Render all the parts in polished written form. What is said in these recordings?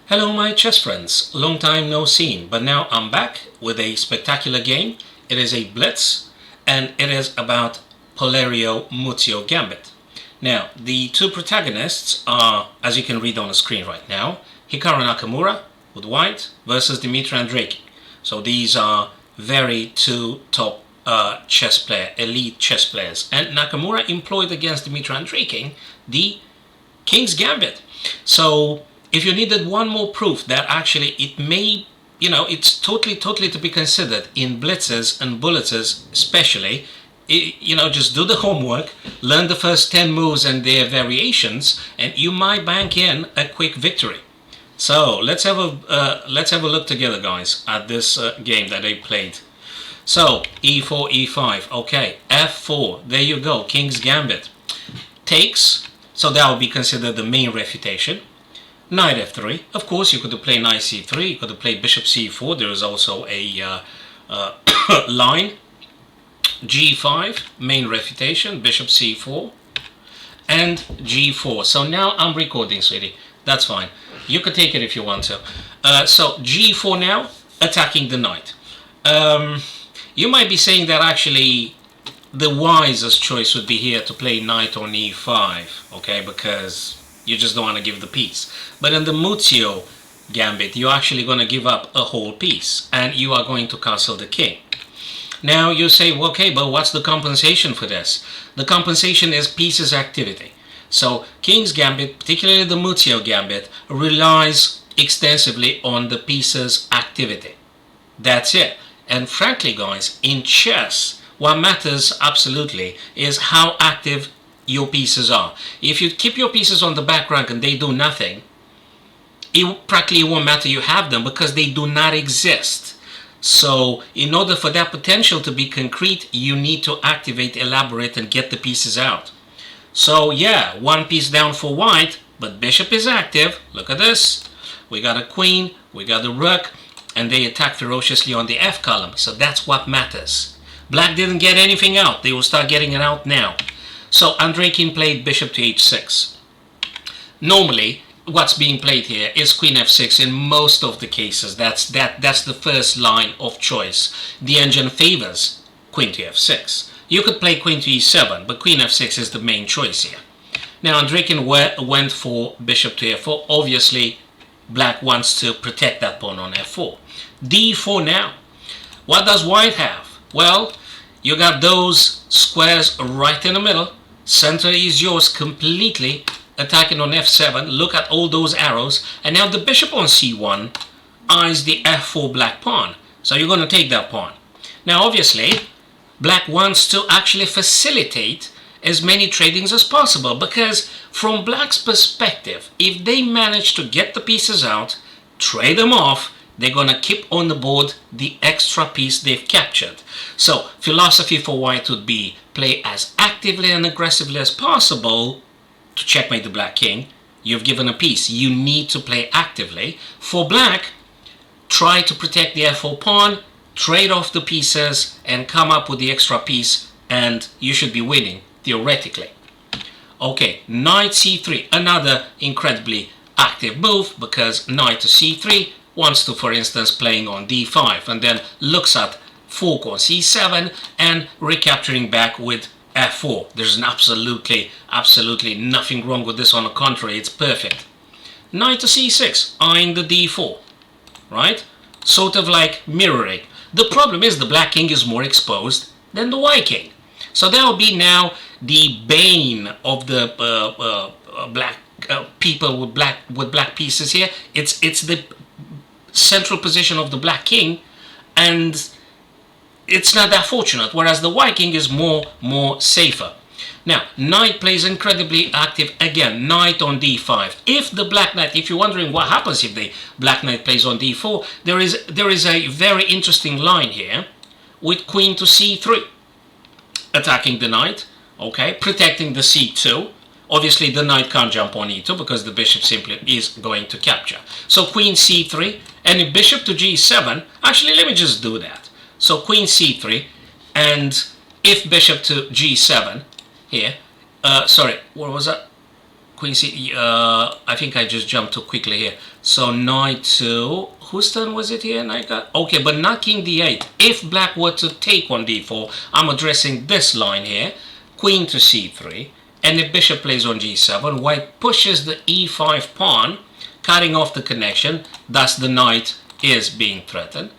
Hello my chess friends, long time no seen, but now I'm back with a spectacular game. It is a blitz and it is about Polerio Muzio Gambit. Now the two protagonists are, as you can read on the screen right now, Hikaru Nakamura with white versus Dmitry Andreikin. So these are very two top elite chess players, and Nakamura employed against Dmitry Andreikin the King's Gambit. So if you needed one more proof that actually it may, it's totally to be considered in blitzes and bullets especially, just do the homework, learn the first 10 moves and their variations, and you might bank in a quick victory. So let's have a look together, guys, at this game that they played. So e4, e5, okay, f4, there you go, King's Gambit. Takes, so that would be considered the main refutation. Knight f3, of course you could have played knight c3, you could have played bishop c4, there is also a line. g5, main refutation, bishop c4, and g4. So now I'm recording, sweetie, that's fine. You could take it if you want to. So g4 now, attacking the knight. You might be saying that actually the wisest choice would be here to play knight on e5, okay, because you just don't want to give the piece. But in the Muzio Gambit, you're actually going to give up a whole piece, and you are going to castle the king. Now you say, well, okay, but what's the compensation for this? The compensation is pieces activity. So King's Gambit, particularly the Muzio Gambit, relies extensively on the pieces activity. That's it. And frankly, guys, in chess, what matters absolutely is how active your pieces are. If you keep your pieces on the back rank and they do nothing, it practically won't matter you have them because they do not exist. So in order for that potential to be concrete, you need to activate, elaborate, and get the pieces out. So yeah, one piece down for white, but bishop is active. Look at this. We got a queen, we got a rook, and they attack ferociously on the F column. So that's what matters. Black didn't get anything out. They will start getting it out now. So Andreikin played bishop to h6. Normally, what's being played here is queen f6 in most of the cases. That's the first line of choice. The engine favors queen to f6. You could play queen to e7, but queen f6 is the main choice here. Now Andreikin went for bishop to f4. Obviously, black wants to protect that pawn on f4. d4 now. What does white have? Well, you got those squares right in the middle. Center is yours completely. Attacking on f7. Look at all those arrows. And now the bishop on c1 eyes the f4 black pawn. So you're going to take that pawn. Now obviously, black wants to actually facilitate as many tradings as possible, because from black's perspective, if they manage to get the pieces out, trade them off, they're going to keep on the board the extra piece they've captured. So philosophy for white would be play as actively and aggressively as possible to checkmate the black king. You've given a piece. You need to play actively. For black, try to protect the f4 pawn, trade off the pieces, and come up with the extra piece, and you should be winning, theoretically. Okay, knight c3, another incredibly active move, because knight to c3 wants to, for instance, playing on d5, and then looks at fork on c7 and recapturing back with f4. There's absolutely nothing wrong with this. On the contrary, it's perfect. Knight to c6, eyeing the d4, right? Sort of like mirroring. The problem is the black king is more exposed than the white king. So that will be now the bane of the black people with black pieces here. It's the central position of the black king, and it's not that fortunate, whereas the white king is more safer. Now knight plays incredibly active again. Knight on d5. If the black knight, if you're wondering what happens if the black knight plays on d4, there is a very interesting line here with queen to c3, attacking the knight, okay, protecting the c2. Obviously the knight can't jump on e2 because the bishop simply is going to capture. So queen c3, and if bishop to g7, actually let me just do that. So queen c3, and if bishop to g7 here, sorry, what was that? Queen C, I think I just jumped too quickly here. So knight to, whose turn was it here? Knight got, okay, but not king d8. If black were to take on d4, I'm addressing this line here. Queen to c3, and if bishop plays on g7, white pushes the e5 pawn, cutting off the connection, thus the knight is being threatened.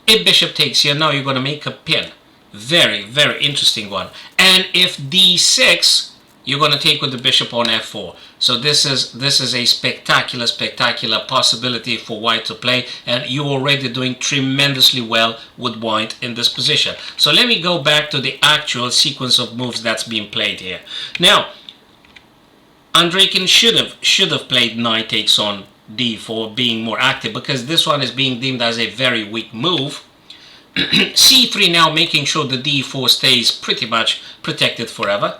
If bishop takes here, now you're going to make a pin. Very, very interesting one. And if d6, you're going to take with the bishop on f4. So this is a spectacular possibility for white to play, and you're already doing tremendously well with white in this position. So let me go back to the actual sequence of moves that's being played here. Now, Andreikin should have played knight takes on d4, being more active, because this one is being deemed as a very weak move. c3 now, making sure the d4 stays pretty much protected forever.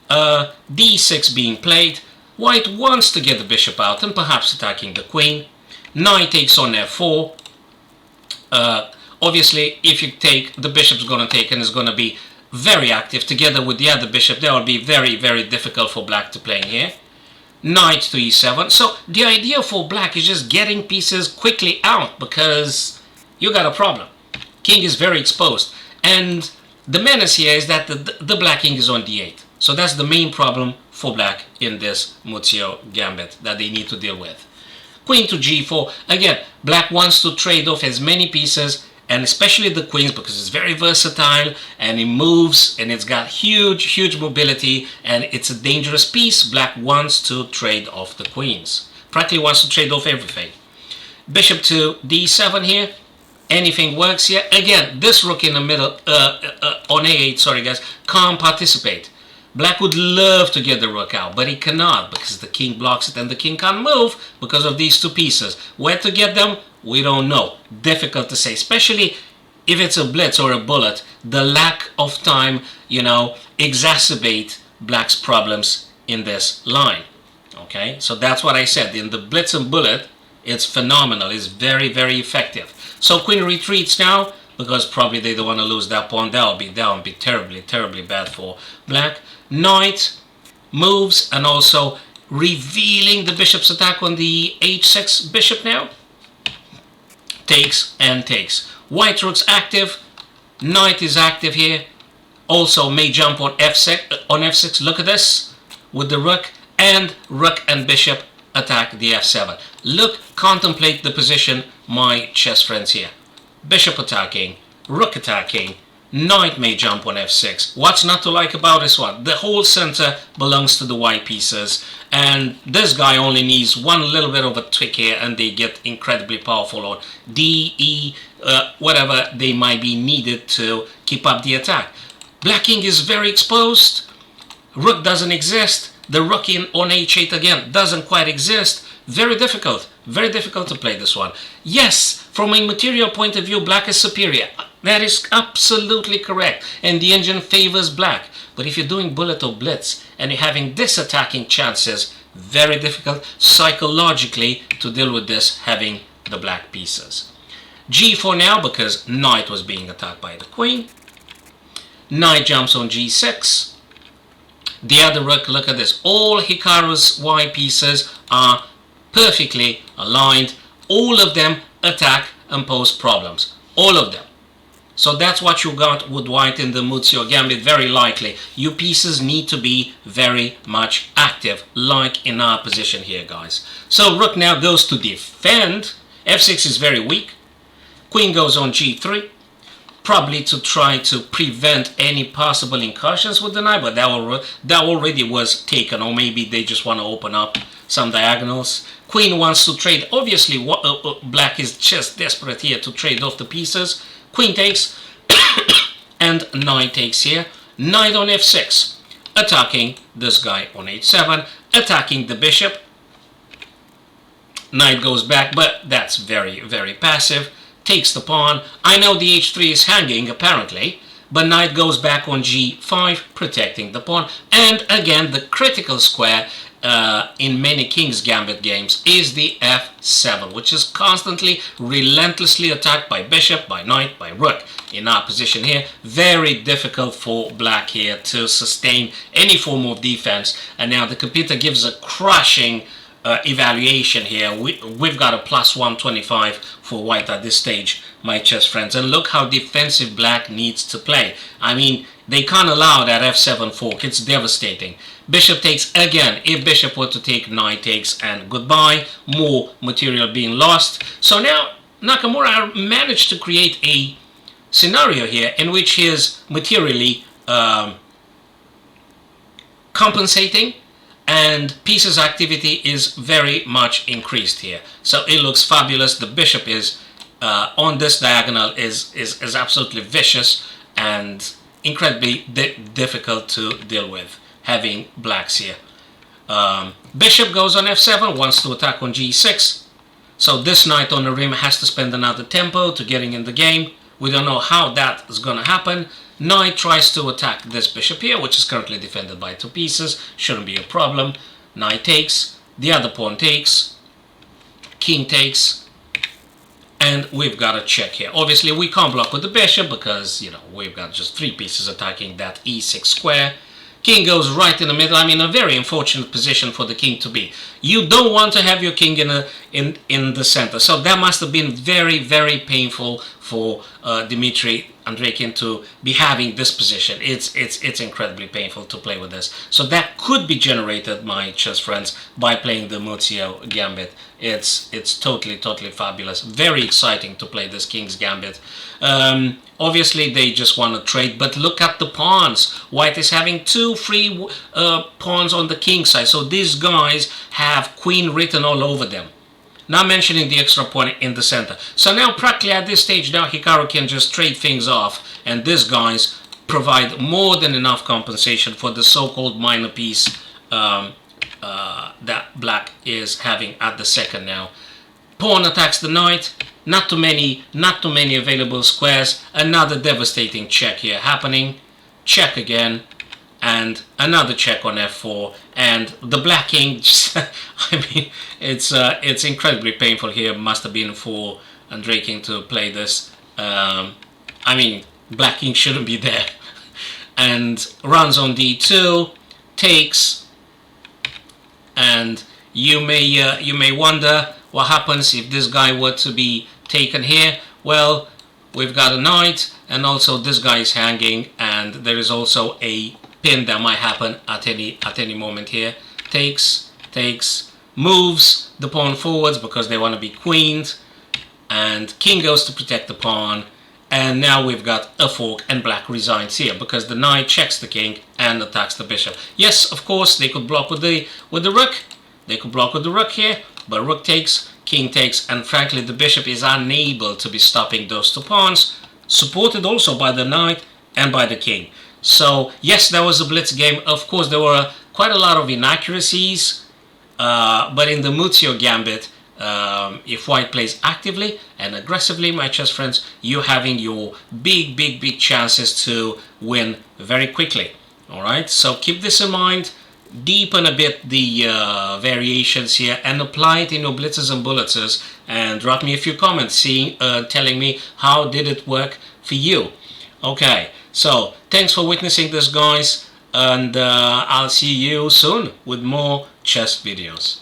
d6 being played. White wants to get the bishop out and perhaps attacking the queen. Knight takes on f4. Obviously, if you take, the bishop's going to take and is going to be very active together with the other bishop. That will be very, very difficult for black to play here. Knight to e7. So the idea for black is just getting pieces quickly out, because you got a problem. King is very exposed, and the menace here is that the black king is on d8. So that's the main problem for black in this Muzio Gambit that they need to deal with. Queen to g4. Again, black wants to trade off as many pieces, and especially the queens, because it's very versatile and it moves and it's got huge mobility, and it's a dangerous piece. Black wants to trade off the queens. Practically wants to trade off everything. Bishop to d7 here. Anything works here. Again, this rook in the middle on a8, sorry guys, can't participate. Black would love to get the rook out, but he cannot, because the king blocks it and the king can't move because of these two pieces. Where to get them, we don't know. Difficult to say, especially if it's a blitz or a bullet. The lack of time, exacerbate black's problems in this line. Okay, so that's what I said. In the blitz and bullet, it's phenomenal. It's very, very effective. So queen retreats now, because probably they don't want to lose that pawn. That would be terribly bad for black. Knight moves, and also revealing the bishop's attack on the h6 bishop now. Takes and takes. White rook's active. Knight is active here. Also may jump on f6. Look at this with the rook, and bishop attack the f7. Look, contemplate the position, my chess friends here. Bishop attacking, rook attacking, knight may jump on f6. What's not to like about this one? The whole center belongs to the white pieces, and this guy only needs one little bit of a tweak here and they get incredibly powerful on D, E, whatever they might be needed to keep up the attack. Black king is very exposed. Rook doesn't exist. The rook on h8 again doesn't quite exist. Very difficult to play this one. Yes, from a material point of view, black is superior. That is absolutely correct, and the engine favors black. But if you're doing bullet or blitz and you're having this attacking chances, very difficult psychologically to deal with this, having the black pieces. G4 now, because knight was being attacked by the queen. Knight jumps on g6. The other rook, look at this. All Hikaru's white pieces are perfectly aligned. All of them attack and pose problems. All of them. So that's what you got with white in the Muzio Gambit, very likely. Your pieces need to be very much active, like in our position here, guys. So rook now goes to defend. f6 is very weak. Queen goes on g3. Probably to try to prevent any possible incursions with the knight, but that already was taken, or maybe they just want to open up some diagonals. Queen wants to trade. Obviously, black is just desperate here to trade off the pieces. Queen takes, and knight takes here. Knight on f6, attacking this guy on h7, attacking the bishop. Knight goes back, but that's very, very passive. Takes the pawn. I know the h3 is hanging apparently, but knight goes back on g5, protecting the pawn. And again, the critical square in many King's Gambit games is the f7, which is constantly, relentlessly attacked by bishop, by knight, by rook. In our position here, very difficult for black here to sustain any form of defense. And now the computer gives a crushing evaluation here. We've got a plus 125 for white at this stage, my chess friends. And look how defensive black needs to play. I mean, they can't allow that f7 fork. It's devastating. Bishop takes again. If bishop were to take, knight takes, and goodbye. More material being lost. So now Nakamura managed to create a scenario here in which he is materially compensating, and pieces activity is very much increased here. So it looks fabulous. The bishop is on this diagonal is absolutely vicious and incredibly difficult to deal with, having blacks here. Bishop goes on f7, wants to attack on g6. So this knight on the rim has to spend another tempo to getting in the game. We don't know how that is going to happen. Knight tries to attack this bishop here, which is currently defended by 2 pieces. Shouldn't be a problem. Knight takes, the other pawn takes, king takes, and we've got a check here. Obviously, we can't block with the bishop because, you know, we've got just 3 pieces attacking that e6 square. King goes right in the middle. I mean, a very unfortunate position for the king to be. You don't want to have your king in the center. So that must have been very, very painful for Andreikin to be having this position. It's incredibly painful to play with this. So that could be generated, my chess friends, by playing the Muzio Gambit. It's totally fabulous. Very exciting to play this King's Gambit. Obviously, they just want to trade, but look at the pawns. White is having 2 free pawns on the king side. So these guys have queen written all over them. Not mentioning the extra pawn in the center. So now practically at this stage, now Hikaru can just trade things off, and these guys provide more than enough compensation for the so-called minor piece that black is having at the second now. Pawn attacks the knight. Not too many available squares. Another devastating check here happening. Check again. And another check on f4, and the black king just, I mean, it's incredibly painful here. Must have been for Andreikin to play this. I mean, black king shouldn't be there. And runs on d2, takes, and you may wonder what happens if this guy were to be taken here. Well, we've got a knight, and also this guy is hanging, and there is also a pin that might happen at any moment here. Takes, moves the pawn forwards because they want to be queened, and king goes to protect the pawn, and now we've got a fork, and black resigns here because the knight checks the king and attacks the bishop. Yes, of course, they could block with the rook. They could block with the rook here, but rook takes, king takes, and frankly the bishop is unable to be stopping those 2 pawns, supported also by the knight and by the king. So yes, that was a blitz game. Of course, there were quite a lot of inaccuracies, but in the Muzio Gambit, if white plays actively and aggressively, my chess friends, you're having your big chances to win very quickly. All right, so keep this in mind. Deepen a bit the variations here and apply it in your blitzes and bullets, and drop me a few comments telling me how did it work for you. Okay, so thanks for witnessing this, guys, and I'll see you soon with more chess videos.